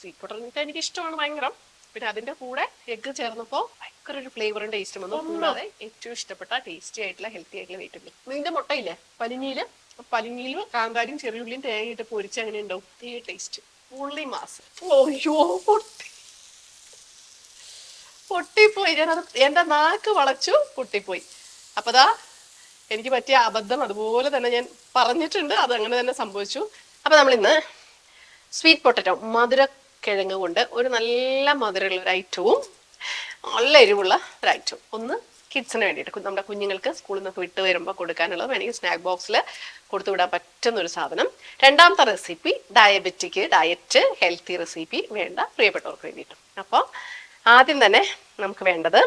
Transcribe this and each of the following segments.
Sweet potato എനിക്ക് ഇഷ്ടമാണ് ഭയങ്കര. പിന്നെ അതിന്റെ കൂടെ എഗ്ഗ് ചേർന്നപ്പോൾ ഭയങ്കര ഒരു ഫ്ലേവറും ടേസ്റ്റും വന്നു. കൂടാതെ ഏറ്റവും ഇഷ്ടപ്പെട്ട ടേസ്റ്റി ആയിട്ടുള്ള ഹെൽത്തി ആയിട്ടുള്ള വെയിറ്റ്. ഇതിന്റെ മുട്ടയില്ലേ പലിങ്ങിയിലും കാന്താരിയും ചെറിയുള്ളിയും തേങ്ങയിട്ട് പൊരിച്ച് അങ്ങനെ ഉണ്ടാവും. ഈ ടേസ്റ്റ് ഉള്ളി മാസ്. ഓയ്യോ പൊട്ടിപ്പോയി. ഞാനത് എന്റെ നാക്ക് വളച്ചു പൊട്ടിപ്പോയി. അപ്പതാ എനിക്ക് പറ്റിയ അബദ്ധം അതുപോലെ തന്നെ ഞാൻ പറഞ്ഞിട്ടുണ്ട്, അത് അങ്ങനെ തന്നെ സംഭവിച്ചു. അപ്പൊ നമ്മൾ ഇന്ന് സ്വീറ്റ് പൊട്ടറ്റോ മധുരക്കിഴങ്ങ് കൊണ്ട് ഒരു നല്ല മധുരമുള്ള ഒരു ഐറ്റവും നല്ല എരിവുള്ള ഒരു ഐറ്റവും. ഒന്ന് കിഡ്സിന് വേണ്ടിയിട്ട്, നമ്മുടെ കുഞ്ഞുങ്ങൾക്ക് സ്കൂളിൽ നിന്നൊക്കെ വിട്ട് വരുമ്പോൾ കൊടുക്കാനുള്ളത്, വേണമെങ്കിൽ സ്നാക്ക് ബോക്സിൽ കൊടുത്തു വിടാൻ പറ്റുന്ന ഒരു സാധനം. രണ്ടാമത്തെ റെസിപ്പി ഡയറ്റ് ഹെൽത്തി റെസിപ്പി വേണ്ട പ്രിയപ്പെട്ടവർക്ക് വേണ്ടിയിട്ടും. അപ്പോൾ ആദ്യം തന്നെ നമുക്ക് വേണ്ടത്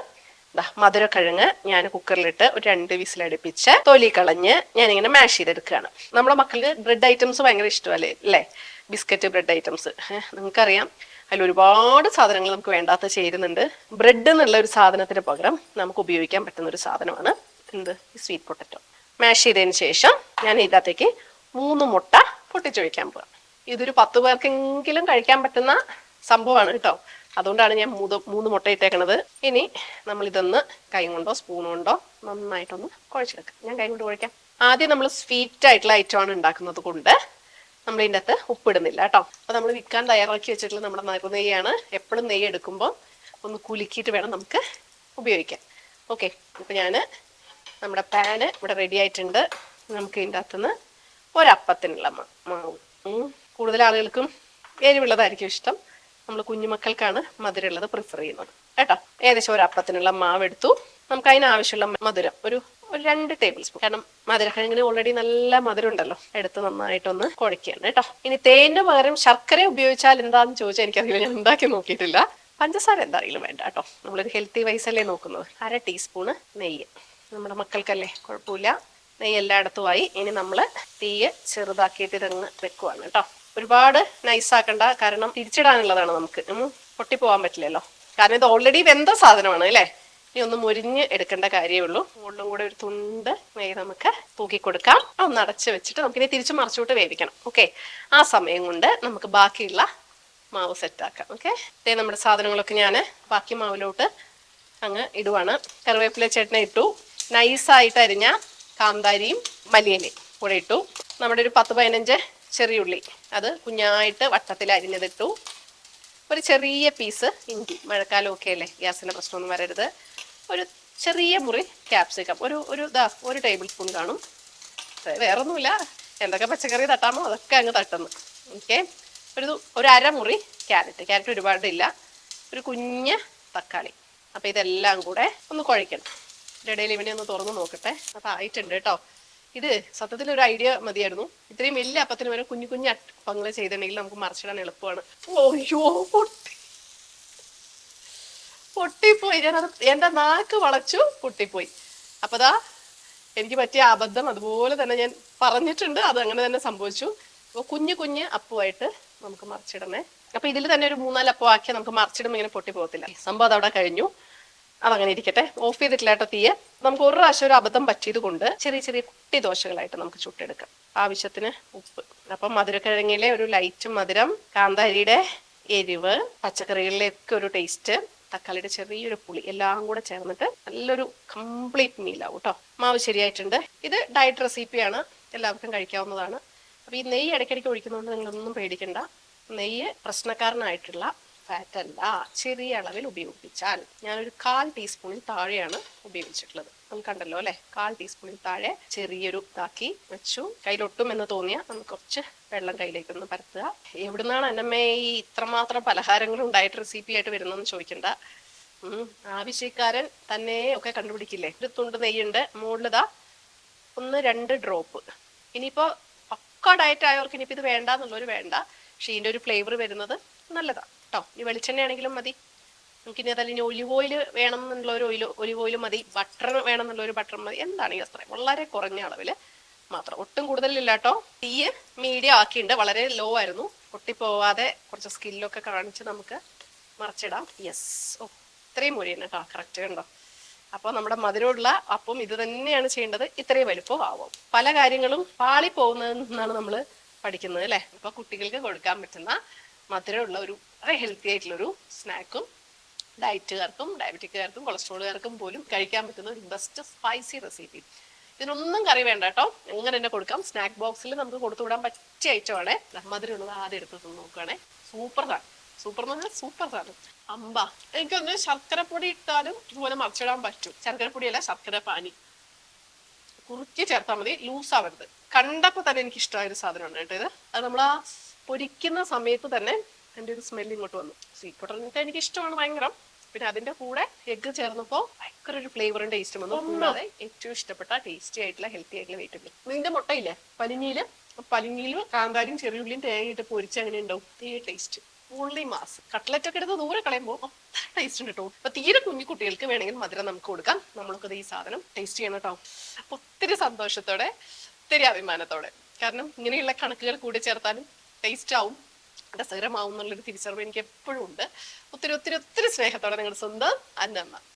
മധുരക്കിഴങ്ങ് ഞാൻ കുക്കറിലിട്ട് ഒരു 2 വിസിലടുപ്പിച്ച് തൊലി കളഞ്ഞ് ഞാനിങ്ങനെ മാഷ് ചെയ്തെടുക്കുകയാണ്. നമ്മുടെ മക്കൾക്ക് ബ്രെഡ് ഐറ്റംസ് ഭയങ്കര ഇഷ്ടമല്ലേ അല്ലേ? ബിസ്ക്കറ്റ് ബ്രെഡ് ഐറ്റംസ് നിങ്ങൾക്കറിയാം, അതിൽ ഒരുപാട് സാധനങ്ങൾ നമുക്ക് വേണ്ടാത്ത ചേരുന്നുണ്ട്. ബ്രെഡ് എന്നുള്ള ഒരു സാധനത്തിന് പകരം നമുക്ക് ഉപയോഗിക്കാൻ പറ്റുന്ന ഒരു സാധനമാണ് എന്ത്? ഈ സ്വീറ്റ് പൊട്ടറ്റോ. മാഷ് ചെയ്തതിന് ശേഷം ഞാൻ ഇതിനകത്തേക്ക് 3 മുട്ട പൊട്ടിച്ചൊഴിക്കാൻ പോകാം. ഇതൊരു 10 പേർക്കെങ്കിലും കഴിക്കാൻ പറ്റുന്ന സംഭവമാണ് കേട്ടോ. അതുകൊണ്ടാണ് ഞാൻ 3 മുട്ട ഇട്ടേക്കണത്. ഇനി നമ്മൾ ഇതൊന്ന് കൈ കൊണ്ടോ സ്പൂൺ കൊണ്ടോ നന്നായിട്ടൊന്ന് കുഴച്ചെടുക്കാം. ഞാൻ കൈ കൊണ്ട് കുഴക്കാം. ആദ്യം നമ്മൾ സ്വീറ്റ് ആയിട്ടുള്ള ഐറ്റമാണ് ഉണ്ടാക്കുന്നത് കൊണ്ട് നമ്മൾ ഇതിൻ്റെ അകത്ത് ഉപ്പിടുന്നില്ല കേട്ടോ. അപ്പൊ നമ്മൾ വിൽക്കാൻ തയ്യാറാക്കി വെച്ചിട്ടുള്ള നമ്മുടെ നറുനെയ്യാണ്. എപ്പോഴും നെയ്യ് എടുക്കുമ്പോൾ ഒന്ന് കുലുക്കിയിട്ട് വേണം നമുക്ക് ഉപയോഗിക്കാൻ. ഓക്കെ, ഇപ്പൊ ഞാൻ നമ്മുടെ പാന് ഇവിടെ റെഡി ആയിട്ടുണ്ട്. നമുക്ക് ഇതിൻ്റെ അകത്തുനിന്ന് ഒരപ്പത്തിനുള്ള മാവ്. കൂടുതൽ ആളുകൾക്കും എരിവുള്ളതായിരിക്കും ഇഷ്ടം. നമ്മൾ കുഞ്ഞുമക്കൾക്കാണ് മധുരമുള്ളത് പ്രിഫർ ചെയ്യുന്നത് കേട്ടോ. ഏകദേശം ഒരപ്പത്തിനുള്ള മാവ് എടുത്തു. നമുക്ക് അതിനാവശ്യമുള്ള മധുരം ഒരു 2 ടേബിൾ സ്പൂൺ. കാരണം മധുരക്കിഴങ്ങിന് ഓൾറെഡി നല്ല മധുരം ഉണ്ടല്ലോ. എടുത്ത് നന്നായിട്ടൊന്ന് കുഴക്കുകയാണ് കേട്ടോ. ഇനി തേനിന് പകരം ശർക്കര ഉപയോഗിച്ചാൽ എന്താന്ന് ചോദിച്ചാൽ എനിക്കറിയില്ല, ഞാൻ ഉണ്ടാക്കി നോക്കിയിട്ടില്ല. പഞ്ചസാര എന്തായാലും വേണ്ട കേട്ടോ. നമ്മളൊരു ഹെൽത്തി വൈസ് അല്ലേ നോക്കുന്നത്. 1/2 ടീസ്പൂണ് നെയ്യ്. നമ്മുടെ മക്കൾക്കല്ലേ, കുഴപ്പമില്ല. നെയ്യ് എല്ലായിടത്തും ആയി. ഇനി നമ്മൾ തീയ് ചെറുതാക്കിയിട്ട് ഇതങ്ങ് വെക്കുവാണ് കേട്ടോ. ഒരുപാട് നൈസാക്കണ്ട, കാരണം തിരിച്ചിടാനുള്ളതാണ് നമുക്ക്. പൊട്ടിപ്പോവാൻ പറ്റില്ലല്ലോ, കാരണം ഇത് ഓൾറെഡി വെന്ത സാധനമാണ് അല്ലേ. ഇനി ഒന്ന് മുരിഞ്ഞ് എടുക്കേണ്ട കാര്യമേ ഉള്ളൂ. മുകളിലും കൂടെ ഒരു തുണ്ട് നെയ്യ് നമുക്ക് തൂക്കി കൊടുക്കാം. ഒന്ന് അടച്ച് വെച്ചിട്ട് നമുക്കിനി തിരിച്ച് മറിച്ചോട്ട് വേവിക്കണം. ഓക്കെ, ആ സമയം കൊണ്ട് നമുക്ക് ബാക്കിയുള്ള മാവ് സെറ്റാക്കാം. ഓക്കെ, നമ്മുടെ സാധനങ്ങളൊക്കെ ഞാൻ ബാക്കി മാവിലോട്ട് അങ്ങ് ഇടുവാണ്. കറിവേപ്പില ചേട്ടനെ ഇട്ടു. നൈസായിട്ട് അരിഞ്ഞ കാന്താരിയും മല്ലിയിലയും കൂടെ ഇട്ടു. നമ്മുടെ ഒരു 10-15 ചെറിയുള്ളി അത് കുഞ്ഞായിട്ട് വട്ടത്തിൽ അരിഞ്ഞതിട്ടു. ഒരു ചെറിയ പീസ് ഇഞ്ചി, മഴക്കാലമൊക്കെ അല്ലേ, ഗ്യാസിൻ്റെ പ്രശ്നമൊന്നും വരരുത്. ഒരു ചെറിയ മുറി ക്യാപ്സിക്കം, ഒരു ടേബിൾ സ്പൂൺ കാണും. വേറൊന്നുമില്ല, എന്തൊക്കെ പച്ചക്കറി തട്ടാമോ അതൊക്കെ അങ്ങ് തട്ടുന്നു. ഓക്കെ, ഒരു അരമുറി ക്യാരറ്റ് ഒരുപാടില്ല. ഒരു കുഞ്ഞ് തക്കാളി. അപ്പം ഇതെല്ലാം കൂടെ ഒന്ന് കുഴയ്ക്കണം. ഇടയിൽ ഇവനെ ഒന്ന് തുറന്ന് നോക്കട്ടെ. അപ്പം ആയിട്ടുണ്ട് കേട്ടോ. ഇത് സത്യത്തിൽ ഒരു ഐഡിയ മതിയായിരുന്നു. ഇത്രയും വലിയ അപ്പത്തിന് വരെ കുഞ്ഞു കുഞ്ഞു അപ്പങ്ങൾ ചെയ്തിട്ടുണ്ടെങ്കിൽ നമുക്ക് മറിച്ചിടാൻ എളുപ്പമാണ്. ഓയ്യോ പൊട്ടിപ്പോയി. ഞാനത് എന്റെ നാക്ക് വളച്ചു പൊട്ടിപ്പോയി. അപ്പതാ എനിക്ക് പറ്റിയ അബദ്ധം അതുപോലെ തന്നെ ഞാൻ പറഞ്ഞിട്ടുണ്ട്, അത് അങ്ങനെ തന്നെ സംഭവിച്ചു. അപ്പോൾ കുഞ്ഞു അപ്പമായിട്ട് നമുക്ക് മറിച്ചിടണേ. അപ്പൊ ഇതിൽ തന്നെ ഒരു 3-4 അപ്പം ആക്കിയാൽ നമുക്ക് മറിച്ചിടുമ്പോൾ ഇങ്ങനെ പൊട്ടി പോകത്തില്ല. സംഭവം അതവിടെ കഴിഞ്ഞു. അതങ്ങനെ ഇരിക്കട്ടെ. ഓഫ് ചെയ്തിട്ടില്ല കേട്ടോ തീയെ. നമുക്ക് ഒരു പ്രാവശ്യം ഒരു അബദ്ധം പറ്റിയത് കൊണ്ട് ചെറിയ കുട്ടി ദോശകളായിട്ട് നമുക്ക് ചുട്ടെടുക്കാം. ആവശ്യത്തിന് ഉപ്പ്. അപ്പം മധുരക്കിഴങ്ങിലെ ഒരു ലൈറ്റ് മധുരം, കാന്താരിയുടെ എരിവ്, പച്ചക്കറികളിലേക്ക് ഒരു ടേസ്റ്റ്, തക്കാളിയുടെ ചെറിയൊരു പുളി, എല്ലാം കൂടെ ചേർന്നിട്ട് നല്ലൊരു കംപ്ലീറ്റ് മീലാവും കേട്ടോ. മാവ് ശരിയായിട്ടുണ്ട്. ഇത് ഡയറ്റ് റെസിപ്പിയാണ്, എല്ലാവർക്കും കഴിക്കാവുന്നതാണ്. അപ്പൊ ഈ നെയ്യ് ഇടയ്ക്കിടയ്ക്ക് ഒഴിക്കുന്നതുകൊണ്ട് നിങ്ങളൊന്നും പേടിക്കണ്ട. നെയ്യ് പ്രശ്നക്കാരനായിട്ടുള്ള ഫാറ്റ് അല്ല. ചെറിയ അളവിൽ ഉപയോഗിച്ചാൽ, ഞാനൊരു 1/4 ടീസ്പൂണിൽ താഴെയാണ് ഉപയോഗിച്ചിട്ടുള്ളത്. നമുക്ക് കണ്ടല്ലോ അല്ലെ, 1/4 ടീസ്പൂണിൽ താഴെ ചെറിയൊരു ഇതാക്കി വെച്ചു. കയ്യിലൊട്ടും എന്ന് തോന്നിയാൽ നമുക്ക് കുറച്ച് വെള്ളം കയ്യിലേക്കൊന്ന് പരത്തുക. എവിടുന്നാണ് എന്നമ്മേ ഈ ഇത്രമാത്രം പലഹാരങ്ങൾ ഉണ്ടായിട്ട് റെസിപ്പി ആയിട്ട് വരുന്നതെന്ന് ചോദിക്കണ്ട. ആവശ്യക്കാരൻ തന്നെ ഒക്കെ കണ്ടുപിടിക്കില്ലേ. ഒരു തുണ്ട് നെയ്യുണ്ട്, മുകളിലിതാ 1-2 ഡ്രോപ്പ്. ഇനിയിപ്പോ പക്ക ഡയറ്റ് ആയവർക്ക് ഇനിയിപ്പോൾ ഇത് വേണ്ട എന്നുള്ളവർ വേണ്ട. പക്ഷെ ഇതിൻ്റെ ഒരു ഫ്ലേവർ വരുന്നത് നല്ലതാണ് കേട്ടോ. ഈ വെളിച്ചെണ്ണ ആണെങ്കിലും മതി. നമുക്കിനി അതല്ല, ഇനി ഒലിവ് ഓയിൽ വേണം എന്നുള്ള ഒരു ഒലിവ് ഓയിൽ മതി, ബട്ടർ വേണം എന്നുള്ള ഒരു ബട്ടർ മതി. എന്താണെങ്കിൽ അത്ര വളരെ കുറഞ്ഞ അളവിൽ മാത്രം, ഒട്ടും കൂടുതലില്ല കേട്ടോ. തീ മീഡിയം ആക്കിയിട്ടുണ്ട്, വളരെ ലോ ആയിരുന്നു. പൊട്ടിപ്പോവാതെ കുറച്ച് സ്കില്ലൊക്കെ കാണിച്ച് നമുക്ക് മറിച്ചിടാം. യെസ്, ഇത്രയും മൊഴിയാണ് കേട്ടോ, കറക്റ്റ് കണ്ടോ. അപ്പോൾ നമ്മുടെ മധുരമുള്ള അപ്പം ഇത് തന്നെയാണ് ചെയ്യേണ്ടത്. ഇത്രയും വലുപ്പം ആവും. പല കാര്യങ്ങളും പാളി പോകുന്നതെന്നാണ് നമ്മൾ പഠിക്കുന്നത് അല്ലേ. അപ്പോൾ കുട്ടികൾക്ക് കൊടുക്കാൻ പറ്റുന്ന മധുരമുള്ള ഒരു വളരെ ഹെൽത്തി ആയിട്ടുള്ളൊരു സ്നാക്കും ഡയറ്റുകാർക്കും ഡയബറ്റിക്കാർക്കും കൊളസ്ട്രോളുകാർക്കും പോലും കഴിക്കാൻ പറ്റുന്ന ഒരു ബെസ്റ്റ് സ്പൈസി റെസിപ്പി. ഇതിനൊന്നും കറി വേണ്ട കേട്ടോ, എങ്ങനെ തന്നെ കൊടുക്കാം. സ്നാക്ക് ബോക്സിൽ നമുക്ക് കൊടുത്തു വിടാൻ പറ്റിയ ഐറ്റമാണേ. മധുരമുള്ളത് ആദ്യം എടുത്ത് നോക്കുകയാണേ. സൂപ്പർ സാധനം, സൂപ്പർ എന്ന് പറഞ്ഞാൽ സൂപ്പർ സാധനം. അമ്പ എനിക്കൊന്ന് ശർക്കരപ്പൊടി ഇട്ടാലും ഇതുപോലെ മറിച്ചിടാൻ പറ്റും. ശർക്കരപ്പൊടിയല്ല, ശർക്കര പാനി കുറുക്കി ചേർത്താൽ മതി, ലൂസ് ആവരുത്. കണ്ടപ്പോൾ തന്നെ എനിക്ക് ഇഷ്ടമായ ഒരു സാധനമാണ് കേട്ടോ ഇത്. അത് നമ്മൾ ആ പൊരിക്കുന്ന സമയത്ത് തന്നെ എൻ്റെ ഒരു സ്മെല്ല് ഇങ്ങോട്ട് വന്നു. സ്വീറ്റ് പൊട്ടറ്റോ എനിക്ക് ഇഷ്ടമാണ് ഭയങ്കര. പിന്നെ അതിന്റെ കൂടെ എഗ്ഗ് ചേർന്നപ്പോൾ ഭയങ്കര ഒരു ഫ്ലേവറും ടേസ്റ്റും വന്നു. കൂടാതെ ഏറ്റവും ഇഷ്ടപ്പെട്ട ടേസ്റ്റി ആയിട്ടുള്ള ഹെൽത്തി ആയിട്ടുള്ള വെജിറ്റബിൾ ഇതിന്റെ മുട്ടയില്ലേ പലിങ്ങിയിലും കാന്താരിയും ചെറിയുള്ളിയും തേങ്ങയിട്ട് പൊരിച്ച് അങ്ങനെ ഉണ്ടാവും. Taste only mass. കട്ട്ലറ്റ് ഒക്കെ എടുത്ത് ദൂരെ കളയുമ്പോൾ ടേസ്റ്റ് ഉണ്ട് കേട്ടോ. അപ്പൊ തീരെ കുഞ്ഞു കുട്ടികൾക്ക് വേണമെങ്കിൽ മധുരം നമുക്ക് കൊടുക്കാം. നമ്മൾക്കത് ഈ സാധനം ടേസ്റ്റ് ചെയ്യണം കേട്ടോ. അപ്പൊ ഒത്തിരി സന്തോഷത്തോടെ, ഒത്തിരി അഭിമാനത്തോടെ, കാരണം ഇങ്ങനെയുള്ള കണക്കുകൾ കൂടി ചേർത്താലും ടേസ്റ്റ് ആവും, രസകരമാവും എന്നുള്ളൊരു തിരിച്ചറിവ് എനിക്ക് എപ്പോഴും ഉണ്ട്. ഒത്തിരി ഒത്തിരി ഒത്തിരി സ്നേഹത്തോടെ നിങ്ങളുടെ സ്വന്തം അന്നമ്മ.